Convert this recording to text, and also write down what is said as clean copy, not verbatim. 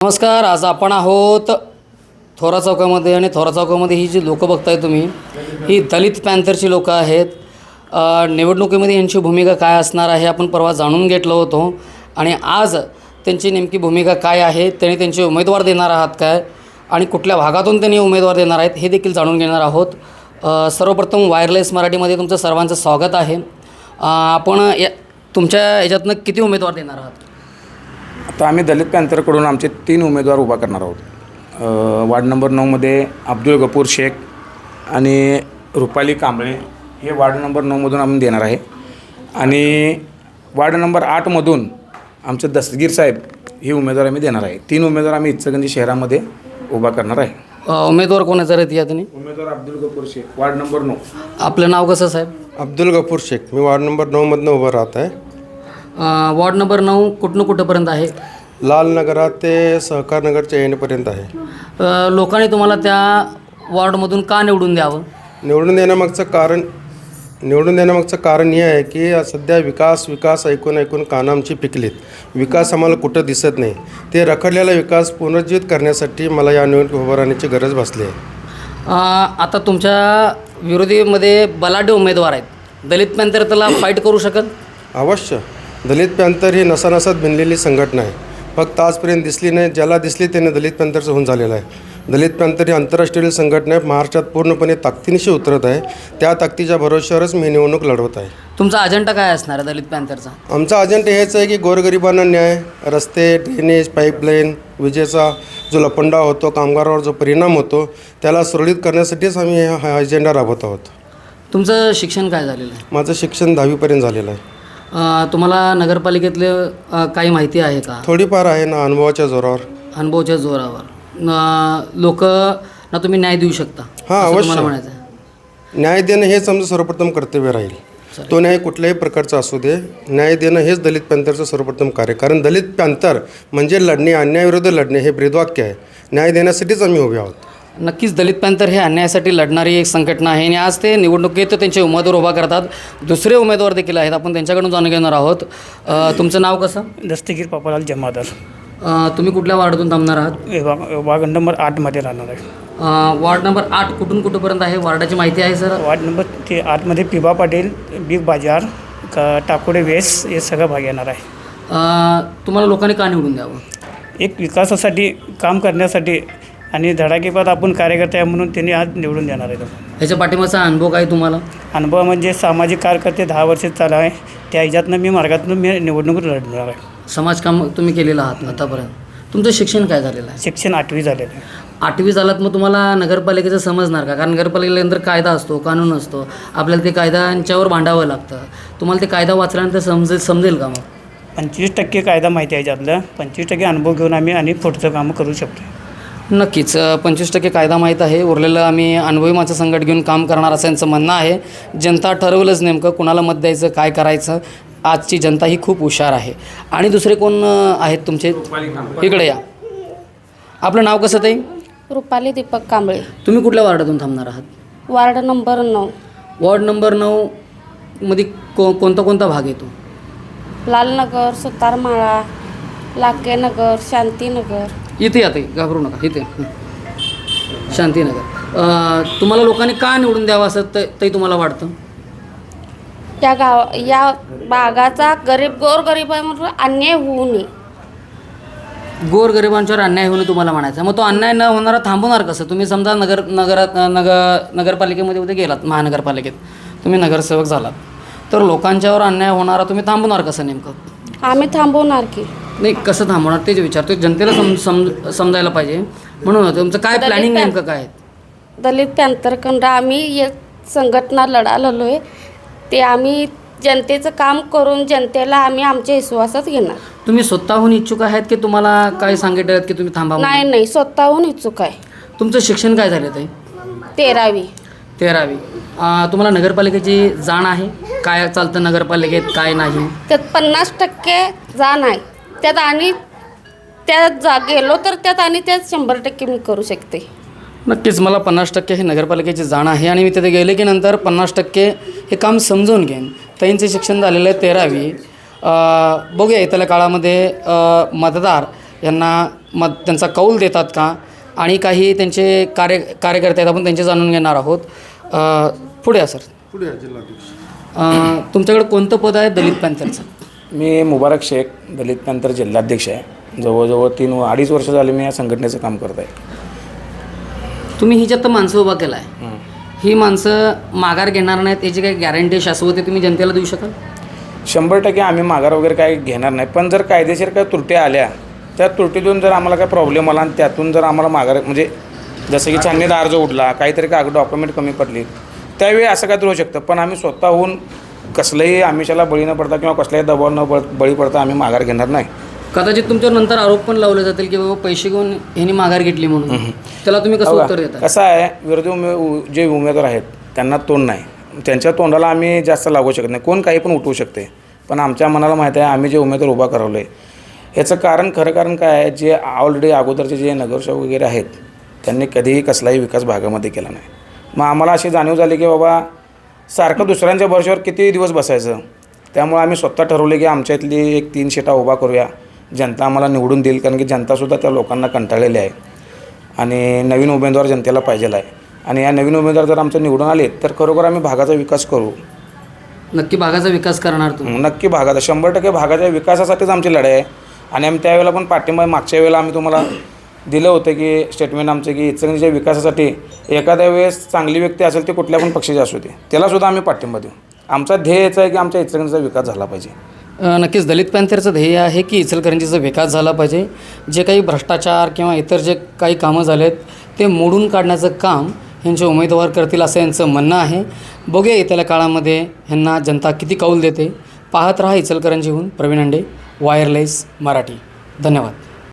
नमस्कार. आज आपण आहोत थोरा चौकामध्ये आणि थोरा चौकामध्ये ही जी लोकं बघताय तुम्ही ही दलित पॅन्थरची लोकं आहेत. निवडणुकीमध्ये यांची भूमिका काय असणार आहे आपण परवा जाणून घेतलं होतो आणि आज त्यांची नेमकी भूमिका काय आहे, त्यांनी त्यांचे उमेदवार देणार आहात काय आणि कुठल्या भागातून त्यांनी उमेदवार देणार आहेत हे देखील जाणून घेणार आहोत. सर्वप्रथम वायरलेस मराठीमध्ये तुमचं सर्वांचं स्वागत आहे. आपण तुमच्या याच्यातनं किती उमेदवार देणार आहात? आता आम्ही दलित पॅन्थरकडून आमचे 3 उमेदवार उभा करणार आहोत. वार्ड नंबर 9मध्ये अब्दुल गफूर शेख आणि रुपाली कांबळे हे वार्ड नंबर 9मधून आम्ही देणार आहे आणि वार्ड नंबर 8मधून आमचे दस्तगीर साहेब हे उमेदवार आम्ही देणार आहे. 3 उमेदवार आम्ही इचलकरंजी शहरामध्ये उभा करणार आहे. उमेदवार कोणाचे आहेत या तुम्ही? उमेदवार अब्दुल गफूर शेख, वार्ड नंबर 9. आपलं नाव कसं साहेब? अब्दुल गफूर शेख. मी वार्ड नंबर 9मधनं उभं राहत आहे. वार्ड नंबर 9 कुठंपर्यंत आहे? लालनगरात ते सहकारनगरच्या येण्यापर्यंत आहे. लोकांनी तुम्हाला त्या वॉर्डमधून का निवडून द्यावं? निवडून देण्यामागचं कारण हे आहे की सध्या विकास ऐकून कानं आमची पिकलीत. विकास आम्हाला कुठं दिसत नाही. ते रखडलेला विकास पुनर्जीवित करण्यासाठी मला या निवडणूक उभं राहण्याची गरज भासली आहे. आता तुमच्या विरोधीमध्ये बलाढ्य उमेदवार आहेत. दलित पॅन्थर त्याला फाईट करू शकत? अवश्य. दलित पॅन्थर ही नसानसात भिनलेली संघटना आहे. फक्त आजपर्यंत दिसली नाही. ज्याला दिसली त्याने दलित पॅन्थरचं होऊन झालेलं आहे. दलित पॅन्थर ही आंतरराष्ट्रीय संघटना आहे. महाराष्ट्रात पूर्णपणे ताकदीनिशी उतरत आहे. त्या ताकदीच्या भरोश्यावरच मी निवडणूक लढवत आहे. तुमचा अजेंडा काय असणार आहे दलित पॅन्थरचा? आमचा अजेंडा हेच आहे की गोरगरिबांना न्याय, रस्ते, ड्रेनेज, पाईपलाईन, विजेचा जो लपंडा होतो, कामगारावर जो परिणाम होतो त्याला सुरळीत करण्यासाठीच आम्ही हा अजेंडा राबवत आहोत. तुमचं शिक्षण काय झालेलं आहे? माझं शिक्षण 10वीपर्यंत झालेलं आहे. तुम्हाला नगरपालिकेतले काही माहिती आहे का? थोडीफार आहे ना, अनुभवाच्या जोरावर. अनुभवाच्या जोरावर लोकांना तुम्ही न्याय देऊ शकता? हां, असं अवश्य. तुम्हाला म्हणायचं आहे? न्याय देणं हेच आमचं सर्वप्रथम कर्तव्य राहील. तो न्याय कुठल्याही प्रकारचा असू दे, न्याय देणं हेच दलित पॅन्थरचं सर्वप्रथम कार्य. कारण दलित पॅन्थर म्हणजे लढणे, अन्यायाविरुद्ध लढणे हे ब्रीदवाक्य आहे. न्याय देण्यासाठीच आम्ही उभे आहोत. नक्कीच दलित पॅन्थर हे अन्यायासाठी लढणारी एक संघटना आहे आणि आज ते निवडणुकीत त्यांचे उमेदवार उभा करतात. दुसरे उमेदवार देखील आहेत, आपण त्यांच्याकडून जाणून घेणार आहोत. तुमचं नाव कसं? दस्तगीर पापालाल जमादार. तुम्ही कुठल्या वार्डातून थांबणार आहात? वार्ड नंबर 8मध्ये राहणार आहे. वार्ड नंबर 8 कुठपर्यंत आहे? वार्डाची माहिती आहे सर? वार्ड नंबर 8मध्ये पिबा पाटील, बिग बाजार, टाकोडे वेस हे सगळं भाग येणार आहे. तुम्हाला लोकांनी का निवडून द्यावं? एक विकासासाठी काम करण्यासाठी आणि धडाकेबाद आपण कार्यकर्ते आहे म्हणून त्यांनी आज निवडून देणार आहे. ह्याच्या पाठिंबाचा अनुभव काय तुम्हाला? अनुभव म्हणजे सामाजिक कार्यकर्ते 10 वर्ष चालू आहे. त्या ह्याच्यातनं मी मार्गातून मी निवडणूक लढणार आहे. समाजकाम तुम्ही केलेलं आहात आतापर्यंत. तुमचं शिक्षण काय झालेलं आहे? शिक्षण 8वी झालेलं आहे. 8वी झालात, मग तुम्हाला नगरपालिकेचं समजणार का? कारण नगरपालिकेनंतर कायदा असतो, कानून असतो, आपल्याला ते कायद्यांच्यावर भांडावं लागतं. तुम्हाला ते कायदा वाचल्यानंतर समजेल का? मग 25% कायदा माहिती आहे त्यातलं. 25% अनुभव घेऊन आम्ही आणि पुढचं कामं करू शकतो. नक्कीच 25% कायदा माहीत आहे, उरलेलं आम्ही अनुभवी माणसं संकट घेऊन काम करणार असं यांचं म्हणणं आहे. जनता ठरवलंच नेमकं कुणाला मत द्यायचं, काय करायचं. आजची जनता ही खूप हुशार आहे. आणि दुसरे कोण आहेत तुमचे? इकडे या. आपलं नाव कसं ताई? रुपाली दीपक कांबळे. तुम्ही कुठल्या वार्डातून थांबणार आहात? Ward number 9. वॉर्ड नंबर 9 मध्ये कोणता भाग येतो? लालनगर, सुतारमाळा, लाकेनगर, शांतीनगर. इथे याते, घाबरू नका. इथे शांतीनगर. तुम्हाला लोकांनी का निवडून द्यावं असं ते तुम्हाला वाटतं? या भागाचा गोरगरीब आहे म्हणून अन्याय होऊ नये. गोरगरिबांच्यावर अन्याय होणे तुम्हाला म्हणायचं. मग तो अन्याय न होणारा थांबवणार कसं? तुम्ही समजा नगरपालिकेमध्ये उद्या गेलात, महानगरपालिकेत तुम्ही नगरसेवक झालात, तर लोकांच्यावर अन्याय होणारा तुम्ही थांबवणार कसं नेमकं? आम्ही थांबवणार की नाही, कसं थांबवणार तेच विचारतो. जनतेला समजायला पाहिजे म्हणून. तुमचं काय प्लॅनिंग नेमकं काय आहे? दलित पॅन्थरकडं आम्ही संघटना लढलो आहे. ते आम्ही जनतेचं काम करून जनतेला आम्ही आमच्या विश्वासात घेणार. तुम्ही स्वतःहून इच्छुक आहेत की तुम्हाला काय सांगितलं की तुम्ही थांबा? नाही, स्वतःहून इच्छुक आहे. तुमचं शिक्षण काय झालं ताई? 13वी. तुम्हाला नगरपालिकेची जाण आहे? काय चालतं नगरपालिकेत, काय नाही? त्यात 50% जाण आहे. त्यात आणि त्यात गेलो तर त्यात 100% मी करू शकते. नक्कीच मला 50% हे नगरपालिकेची जाण आहे आणि मी तिथे गेले की नंतर 50% हे काम समजून घेईन. ताईंचे शिक्षण झालेलं आहे 13वी. बघूया येत्या काळामध्ये मतदार यांना मत त्यांचा कौल देतात का आणि काही त्यांचे कार्यकर्ते आहेत, आपण त्यांचे जाणून घेणार आहोत. पुढे या सर. पुढे जिल्हाध्यक्ष. तुमच्याकडे कोणतं पद आहे दलित पॅन्थरचं? मी मुबारक शेख, दलित पॅन्थर जिल्हाध्यक्ष आहे. जवळजवळ 3-2.5 वर्ष झाले मी या संघटनेचं काम करत आहे. तुम्ही ही ज्यात माणसं उभा केला आहे, ही माणसं माघार घेणार नाहीत याची काही गॅरंटी शाश्वती तुम्ही जनतेला देऊ शकाल? 100% आम्ही माघार वगैरे काही घेणार नाही. पण जर कायदेशीर काही त्रुटी आल्या, त्या त्रुटीतून जर आम्हाला काय प्रॉब्लेम आला आणि त्यातून जर आम्हाला माघार म्हणजे जसं की छाननीचा अर्ज उडला, काहीतरी डॉक्युमेंट कमी पडली, त्यावेळी असं काहीतरी होऊ शकतं. पण आम्ही स्वतःहून कसलंही आमिषाला बळी न पडता किंवा कसल्याही दबाव न बळी पडता आम्ही माघार घेणार नाही. कदाचित तुमच्यावर नंतर आरोप पण लावले जातील की बाबा पैसे घेऊन ह्यांनी माघार घेतली म्हणून. त्याला तुम्ही कसं उत्तर देता? कसं आहे, विरोधी जे उमेदवार आहेत त्यांना तोंड नाही, त्यांच्या तोंडाला आम्ही जास्त लागू शकत नाही. कोण काही पण उठवू शकते. पण आमच्या मनाला माहीत आहे आम्ही जे उमेदवार उभा करवलं आहे याचं खरं कारण काय आहे, जे ऑलरेडी अगोदरचे जे नगरसेवक वगैरे आहेत त्यांनी कधीही कसलाही विकास भागामध्ये केला नाही. मग आम्हाला अशी जाणीव झाली की बाबा सारखं दुसऱ्यांच्या भरवशावर किती दिवस बसायचं. त्यामुळे आम्ही स्वतः ठरवले की आमच्या इथली एक 3 सीटा उभा करूया. जनता आम्हाला निवडून देईल, कारण की जनतासुद्धा त्या लोकांना कंटाळलेली आहे आणि नवीन उमेदवार जनतेला पाहिजेला आहे. आणि या नवीन उमेदवार जर आमचं निवडून आले तर खरोखर आम्ही भागाचा विकास करू. नक्की भागाचा विकास करणार तुम्ही? नक्की भागाचा 100% भागाच्या विकासासाठीच आमची लढाई आहे. आणि आम्ही त्यावेळेला पण पाठिंबा मागच्या वेळेला आम्ही तुम्हाला दिलं होतं की स्टेटमेंट आमचं की इचलकरंजीच्या विकासासाठी एखाद्या वेळेस चांगली व्यक्ती असेल ते कुठल्या पण पक्षाची असू दे त्यालासुद्धा आम्ही पाठिंबा देऊ. आमचा ध्येयच आहे की आमच्या इचलकरंजीचा विकास झाला पाहिजे. नक्कीच दलित पॅन्थरचं ध्येय आहे की इचलकरंजीचा विकास झाला पाहिजे. जे काही भ्रष्टाचार किंवा इतर जे काही कामं झालेत ते मोडून काढण्याचं काम ह्यांचे उमेदवार करतील असं यांचं म्हणणं आहे. बघूया येत्या काळामध्ये ह्यांना जनता किती कौल देते. पाहत रहा इचलकरंजीहून प्रवीण अंडे, वायरलेस मराठी. धन्यवाद.